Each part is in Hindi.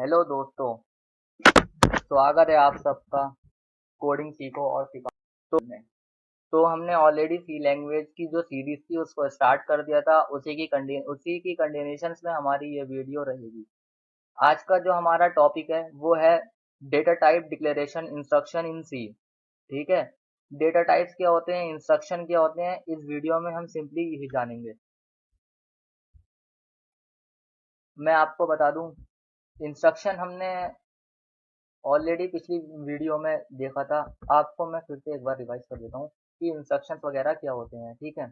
हेलो दोस्तों, स्वागत है आप सबका कोडिंग सीखो और सिखाओ में। तो हमने ऑलरेडी सी लैंग्वेज की जो सीरीज थी उसको स्टार्ट कर दिया था। उसी की कंटिन्यूशंस में हमारी ये वीडियो रहेगी। आज का जो हमारा टॉपिक है वो है data type declaration instruction in C. ठीक है, डेटा टाइप्स क्या होते हैं, इंस्ट्रक्शन क्या होते हैं, इस वीडियो में हम सिंपली यही जानेंगे। मैं आपको बता दूं, इंस्ट्रक्शन हमने ऑलरेडी पिछली वीडियो में देखा था। आपको मैं फिर से एक बार रिवाइज कर देता हूँ कि इंस्ट्रक्शंस वगैरह क्या होते हैं। ठीक है,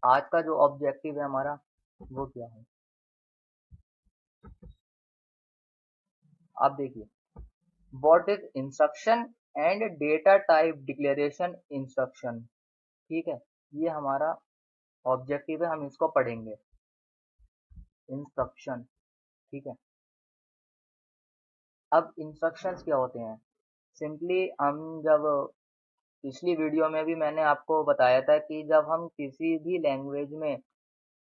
आज का जो ऑब्जेक्टिव है हमारा वो क्या है, आप देखिए। What is instruction and data type declaration instruction. ठीक है, ये हमारा ऑब्जेक्टिव है, हम इसको पढ़ेंगे। इंस्ट्रक्शन, ठीक है। अब इंस्ट्रक्शंस क्या होते हैं, सिंपली हम जब पिछली वीडियो में भी मैंने आपको बताया था कि जब हम किसी भी लैंग्वेज में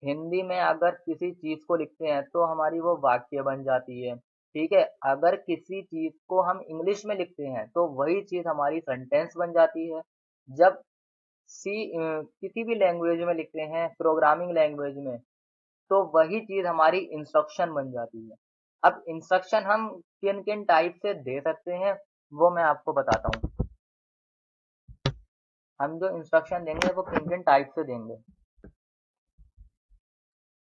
हिंदी में अगर किसी चीज को लिखते हैं तो हमारी वो वाक्य बन जाती है। ठीक है, अगर किसी चीज को हम इंग्लिश में लिखते हैं तो वही चीज हमारी सेंटेंस बन जाती है। जब किसी भी लैंग्वेज में लिखते हैं, प्रोग्रामिंग लैंग्वेज में, तो वही चीज हमारी इंस्ट्रक्शन बन जाती है। अब इंस्ट्रक्शन हम किन किन टाइप से दे सकते हैं वो मैं आपको बताता हूँ। हम जो इंस्ट्रक्शन देंगे वो किन किन टाइप से देंगे।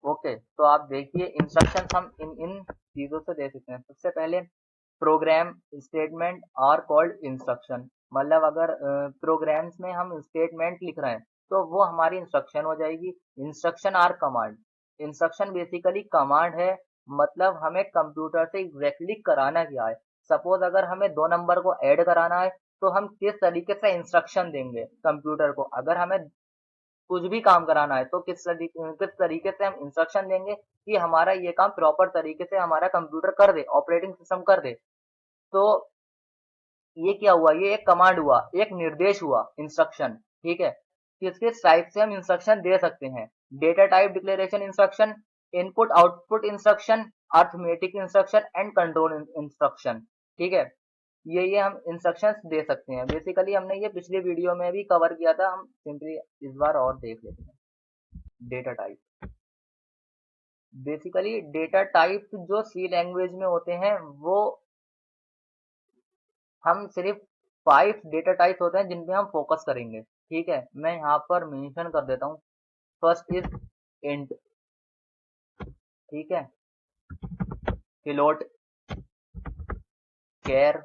ओके, तो आप देखिए इंस्ट्रक्शंस हम इन इन चीजों से दे सकते हैं। सबसे पहले, program statement are called instruction. मतलब अगर प्रोग्राम्स में हम स्टेटमेंट लिख रहे हैं तो वो हमारी इंस्ट्रक्शन हो जाएगी। Instruction R command. Instruction basically command है, मतलब हमें कंप्यूटर से एग्जैक्टली कराना क्या है। सपोज अगर हमें दो नंबर को ऐड कराना है तो हम किस तरीके से इंस्ट्रक्शन देंगे कंप्यूटर को। अगर हमें कुछ भी काम कराना है तो किस तरीके से हम इंस्ट्रक्शन देंगे कि हमारा ये काम प्रॉपर तरीके से हमारा कंप्यूटर कर दे, ऑपरेटिंग सिस्टम कर दे। तो ये क्या हुआ, ये एक कमांड हुआ, एक निर्देश हुआ, इंस्ट्रक्शन। ठीक है, किस किस टाइप से हम इंस्ट्रक्शन दे सकते हैं। Data type declaration instruction, input output instruction, arithmetic instruction and control instruction. ठीक है, ये हम इंस्ट्रक्शंस दे सकते हैं। बेसिकली हमने ये पिछले वीडियो में भी कवर किया था, हम सिंपली इस बार और देख लेते हैं। Data type, basically data type जो सी लैंग्वेज में होते हैं वो हम सिर्फ 5 डेटा टाइप्स होते हैं जिन पे हम फोकस करेंगे। ठीक है, मैं यहाँ पर मेंशन कर देता हूँ। फर्स्ट इज इंट, ठीक है, float, char,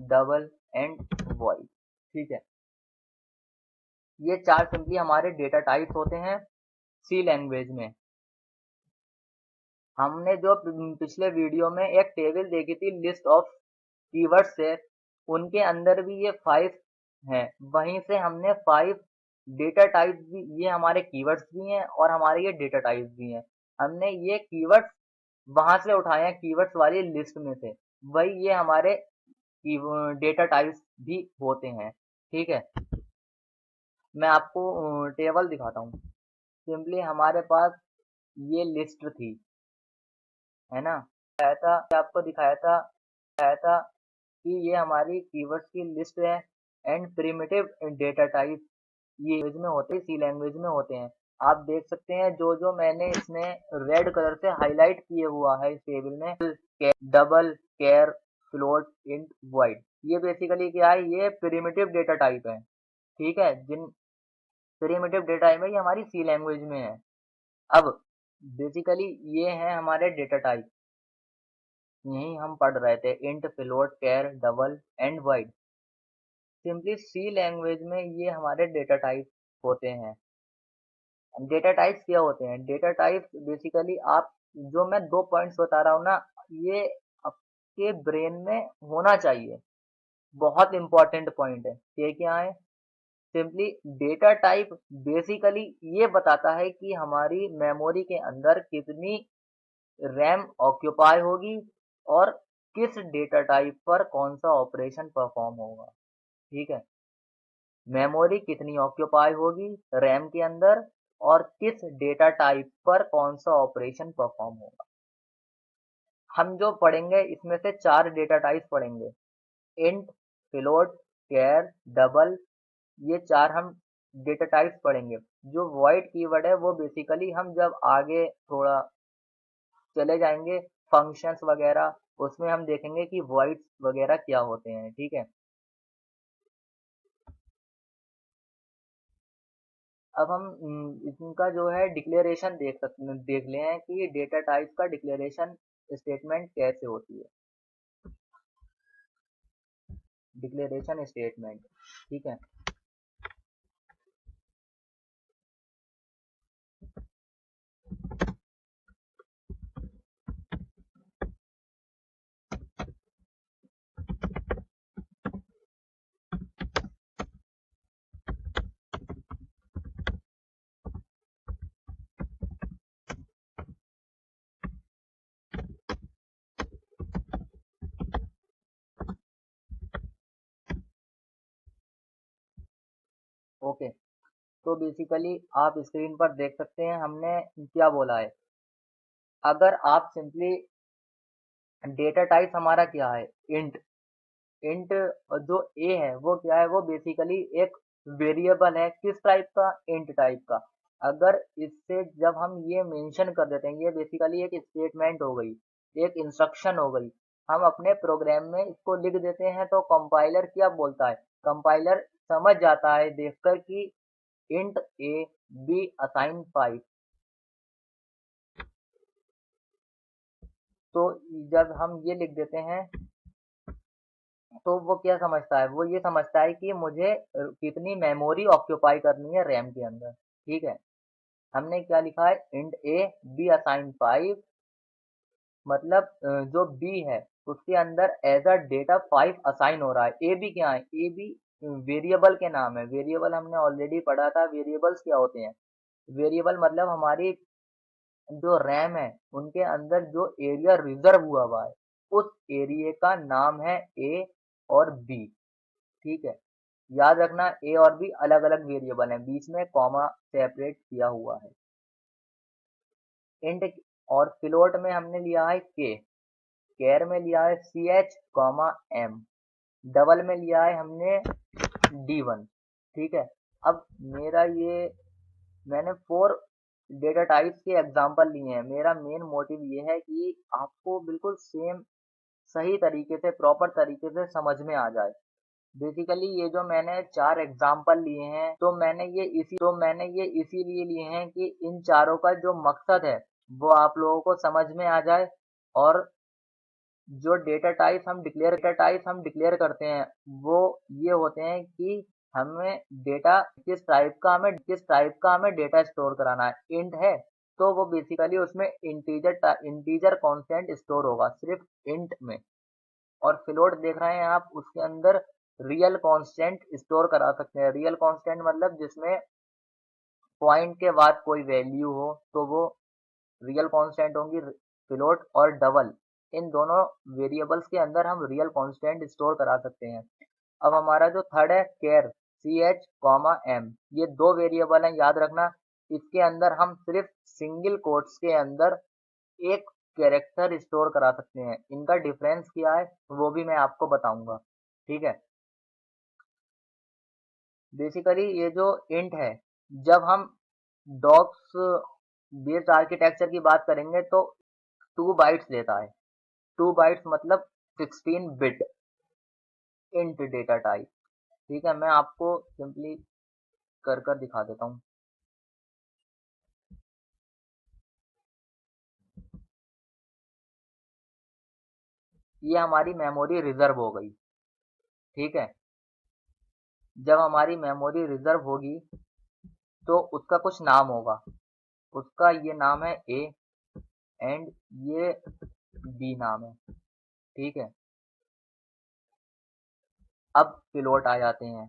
double and void. ठीक है, ये चार सिंपली हमारे डेटा टाइप्स होते हैं सी लैंग्वेज में। हमने जो पिछले वीडियो में एक टेबल देखी थी लिस्ट ऑफ कीवर्ड से, उनके अंदर भी ये 5 हैं। वहीं से हमने 5 डेटा टाइप्स भी, ये हमारे कीवर्ड्स भी हैं और हमारे ये डेटा टाइप्स भी हैं। हमने ये कीवर्ड्स वहां से उठाए हैं, कीवर्ड्स वाली लिस्ट में से। वही ये हमारे डेटा टाइप्स भी होते हैं। ठीक है, मैं आपको टेबल दिखाता हूँ। सिंपली हमारे पास ये लिस्ट थी, है ना। आया था, आपको दिखाया था कि ये हमारी कीवर्ड्स की लिस्ट है। एंड प्रिमिटिव डेटा टाइप ये लैंग्वेज में होते हैं, सी लैंग्वेज में होते हैं। आप देख सकते हैं जो जो मैंने इसमें रेड कलर से हाईलाइट किए हुआ है इस टेबल में, डबल, कैर, फ्लोट, इंट, वॉइड। ये बेसिकली क्या है, ये प्रिमिटिव डेटा टाइप है। ठीक है, जिन प्रिमिटिव डेटा टाइप है ये हमारी सी लैंग्वेज में है। अब बेसिकली ये है हमारे डेटा टाइप, यही हम पढ़ रहे थे, int, float, char, double and void. Simply C language में ये हमारे डेटा टाइप होते हैं। डेटा टाइप्स क्या होते हैं, डेटा टाइप्स बेसिकली आप, जो मैं 2 पॉइंट्स बता रहा हूँ ना, ये आपके ब्रेन में होना चाहिए। बहुत इंपॉर्टेंट पॉइंट है। ये क्या है, सिंपली डेटा टाइप बेसिकली ये बताता है कि हमारी मेमोरी के अंदर कितनी रैम ऑक्यूपाई होगी और किस डेटा टाइप पर कौन सा ऑपरेशन परफॉर्म होगा। ठीक है, मेमोरी कितनी ऑक्यूपाई होगी रैम के अंदर, और किस डेटा टाइप पर कौन सा ऑपरेशन परफॉर्म होगा। हम जो पढ़ेंगे इसमें से 4 डेटा टाइप्स पढ़ेंगे, इंट, फ्लोट, कैर, डबल, ये 4 हम डेटा टाइप्स पढ़ेंगे। जो वॉइड कीवर्ड है वो बेसिकली हम जब आगे थोड़ा चले जाएंगे फंक्शंस वगैरह, उसमें हम देखेंगे कि वॉइड्स वगैरह क्या होते हैं, ठीक है। अब हम इनका जो है डिक्लेरेशन देख ले हैं कि डेटा टाइप का डिक्लेरेशन स्टेटमेंट कैसे होती है। डिक्लेरेशन स्टेटमेंट, ठीक है। ओके, तो बेसिकली आप स्क्रीन पर देख सकते हैं हमने क्या बोला है। अगर आप सिंपली डेटा टाइप हमारा क्या है, इंट। इंट जो ए है वो क्या है, वो बेसिकली एक वेरिएबल है, किस टाइप का, इंट टाइप का। अगर इससे जब हम ये मेंशन कर देते हैं, ये बेसिकली एक स्टेटमेंट हो गई, एक इंस्ट्रक्शन हो गई, हम अपने प्रोग्राम में इसको लिख देते हैं तो कंपाइलर क्या बोलता है, कंपाइलर समझ जाता है देखकर कि इंट ए बी असाइन 5। तो जब हम ये लिख देते हैं तो वो क्या समझता है, वो ये समझता है कि मुझे कितनी मेमोरी ऑक्यूपाई करनी है रैम के अंदर, ठीक है। हमने क्या लिखा है, इंट ए बी असाइन 5, मतलब जो बी है उसके अंदर एज अ डेटा 5 असाइन हो रहा है। ए बी क्या है, ए बी वेरिएबल के नाम है। वेरिएबल हमने ऑलरेडी पढ़ा था, वेरिएबल्स क्या होते हैं। वेरिएबल मतलब हमारी जो रैम है उनके अंदर जो एरिया रिजर्व हुआ है उस एरिया का नाम है ए और बी, ठीक है। याद रखना ए और बी अलग अलग वेरिएबल हैं, बीच में कॉमा सेपरेट किया हुआ है। इंट और फ्लोट में हमने लिया है के, कैर में लिया है C H comma M, double में लिया है हमने D1, ठीक है। अब मेरा ये मैंने 4 डेटा टाइप्स के एग्जांपल लिए हैं। मेरा मेन मोटिव ये है कि आपको बिल्कुल सेम सही तरीके से प्रॉपर तरीके से समझ में आ जाए। बेसिकली ये जो मैंने 4 एग्जांपल लिए हैं तो मैंने ये इसीलिए लिए हैं कि इन चारों का जो मकसद है वो आप लोगों को समझ में आ जाए। और जो डेटा टाइप्स हम डिक्लेयर करते हैं वो ये होते हैं कि हमें डेटा किस टाइप का हमें डेटा स्टोर कराना है। इंट है तो वो बेसिकली उसमें इंटीजर कांस्टेंट स्टोर होगा सिर्फ इंट में। और फ्लोट देख रहे हैं आप, उसके अंदर रियल कांस्टेंट स्टोर करा सकते हैं। रियल कांस्टेंट मतलब जिसमें पॉइंट के बाद कोई वैल्यू हो तो वो रियल कांस्टेंट होंगी। फ्लोट और डबल, इन दोनों वेरिएबल्स के अंदर हम रियल कांस्टेंट स्टोर करा सकते हैं। अब हमारा जो थर्ड है कैर सी एच कॉमा एम, ये 2 वेरिएबल हैं, याद रखना। इसके अंदर हम सिर्फ सिंगल कोट्स के अंदर एक कैरेक्टर स्टोर करा सकते हैं। इनका डिफरेंस क्या है वो भी मैं आपको बताऊंगा, ठीक है। बेसिकली ये जो इंट है, जब हम डॉक्स बेस्ड आर्किटेक्चर की बात करेंगे तो 2 बाइट्स लेता है। 2 बाइट्स मतलब 16 बिट इंट डेटा टाइप, ठीक है। मैं आपको सिंपली कर कर दिखा देता हूँ। ये हमारी मेमोरी रिजर्व हो गई, ठीक है। जब हमारी मेमोरी रिजर्व होगी तो उसका कुछ नाम होगा। उसका ये नाम है ए एंड ये बी नाम है, ठीक है। अब फ्लोट आ जाते हैं।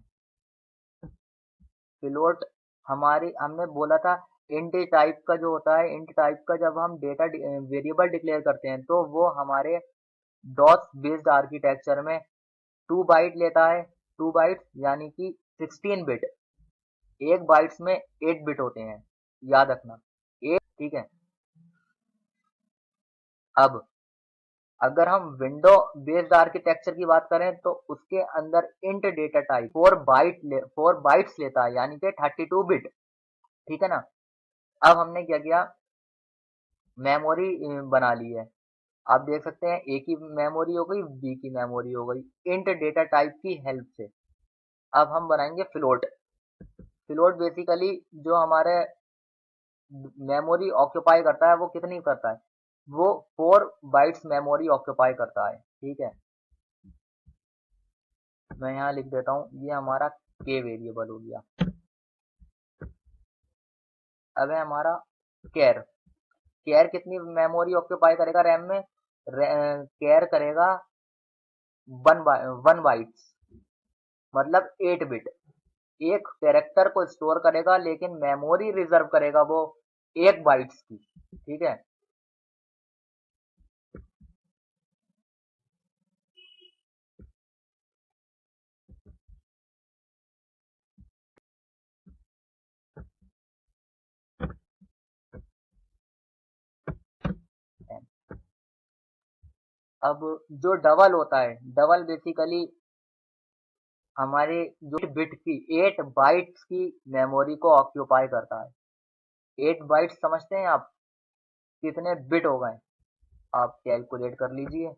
फ्लोट हमने बोला था इंट टाइप का जो होता है, इंट टाइप का जब हम डेटा वेरिएबल डिक्लेयर करते हैं तो वो हमारे डॉस बेस्ड आर्किटेक्चर में 2 बाइट लेता है। 2 बाइट यानी कि 16 बिट, एक बाइट्स में 8 बिट होते हैं, याद रखना 8, ठीक है। अब अगर हम विंडो बेस्ड आर्किटेक्चर की बात करें तो उसके अंदर इंट डेटा टाइप 4 बाइट्स लेता है, यानी कि 32 बिट, ठीक है ना। अब हमने क्या किया, मेमोरी बना ली है। आप देख सकते हैं ए की मेमोरी हो गई, बी की मेमोरी हो गई, इंट डेटा टाइप की हेल्प से। अब हम बनाएंगे फ्लोट। फ्लोट बेसिकली जो हमारे मेमोरी ऑक्यूपाई करता है वो कितनी करता है, वो 4 बाइट्स मेमोरी ऑक्यूपाई करता है, ठीक है। मैं यहाँ लिख देता हूँ, ये हमारा के वेरिएबल हो गया। अब है हमारा कैर। कैर कितनी मेमोरी ऑक्यूपाई करेगा रैम में, कैर करेगा 1 बाइट्स, मतलब 8 बिट। एक कैरेक्टर को स्टोर करेगा लेकिन मेमोरी रिजर्व करेगा वो 1 बाइट्स की, ठीक है। अब जो डबल होता है, डबल बेसिकली हमारे जो बिट की 8 बाइट्स की मेमोरी को ऑक्यूपाई करता है। 8 बाइट्स समझते हैं आप कितने बिट हो गए, आप कैलकुलेट कर लीजिए।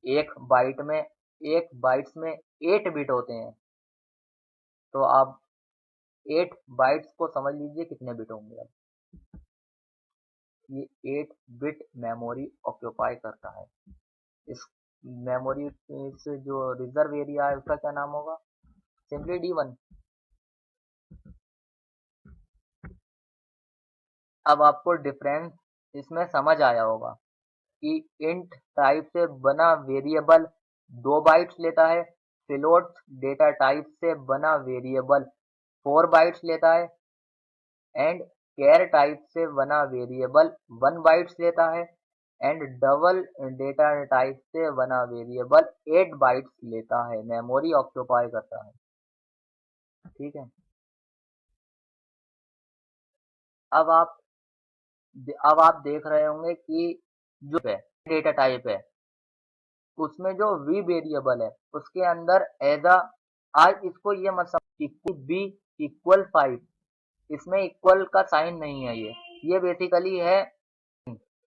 एक बाइट में, एक बाइट्स में 8 बिट होते हैं, तो आप 8 बाइट्स को समझ लीजिए कितने बिट होंगे। अब ये 8 बिट मेमोरी ऑक्यूपाई करता है। इस मेमोरी से जो रिजर्व एरिया है उसका क्या नाम होगा, सिंपली D1। अब आपको डिफरेंस इसमें समझ आया होगा कि इंट टाइप से बना वेरिएबल 2 बाइट्स लेता है, फ्लोट डेटा टाइप से बना वेरिएबल 4 बाइट्स लेता है, एंड कैर टाइप से बना वेरिएबल 1 बाइट्स लेता है, एंड डबल डेटा टाइप से बना वेरिएबल 8 बाइट्स लेता है, मेमोरी ऑक्यूपाई करता है, ठीक है। अब आप अब आप देख रहे होंगे कि जो है डेटा टाइप है उसमें जो वी वेरिएबल है उसके अंदर एज अ, आज इसको ये मत समझ बी इक्वल 5, इसमें इक्वल का साइन नहीं है, ये बेसिकली है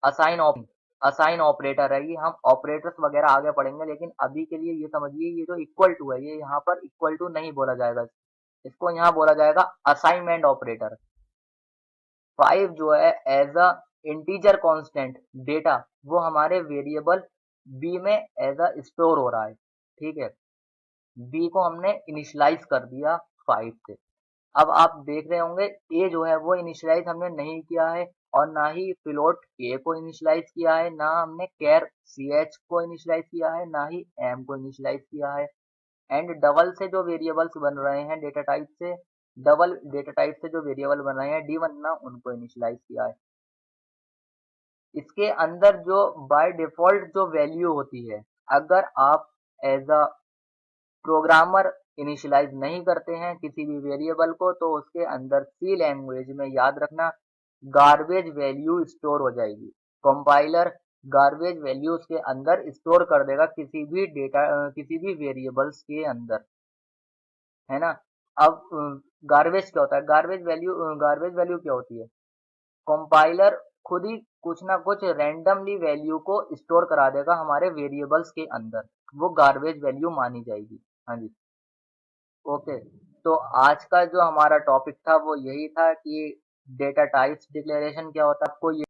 असाइन असाइन ऑपरेटर है। ये हम ऑपरेटर्स वगैरह आगे पढ़ेंगे, लेकिन अभी के लिए ये समझिए ये जो इक्वल टू है ये यहाँ पर इक्वल टू नहीं बोला जाएगा, इसको यहाँ बोला जाएगा असाइनमेंट ऑपरेटर। 5 जो है as a integer constant data, वो हमारे वेरिएबल बी में एज अ स्टोर हो रहा है, ठीक है। बी को हमने इनिशियलाइज कर दिया 5 से। अब आप देख रहे होंगे ए जो है वो इनिशियलाइज हमने नहीं किया है, और ना ही फ्लोट के को इनिशियलाइज किया है, ना हमने कैर सी एच को इनिशियलाइज किया है, ना ही एम को इनिशियलाइज किया है। एंड डबल से जो वेरिएबल्स बन रहे हैं डेटा टाइप से, डबल डेटा टाइप से जो वेरिएबल बन रहे हैं D1 ना, उनको इनिशियलाइज किया है। इसके अंदर जो बाय डिफॉल्ट जो वैल्यू होती है, अगर आप एज अ प्रोग्रामर इनिशियलाइज नहीं करते हैं किसी भी वेरिएबल को, तो उसके अंदर सी लैंग्वेज में याद रखना गार्बेज वैल्यू स्टोर हो जाएगी। कंपाइलर गार्बेज वैल्यू उसके अंदर स्टोर कर देगा किसी भी डेटा किसी भी वेरिएबल्स के अंदर, है ना। अब गार्बेज क्या होता है, गार्बेज वैल्यू क्या होती है, कंपाइलर खुद ही कुछ ना कुछ रैंडमली वैल्यू को स्टोर करा देगा हमारे वेरिएबल्स के अंदर, वो गार्बेज वैल्यू मानी जाएगी। हाँ जी, ओके। तो आज का जो हमारा टॉपिक था वो यही था कि डेटा टाइप्स डिक्लेरेशन क्या होता है, आपको ये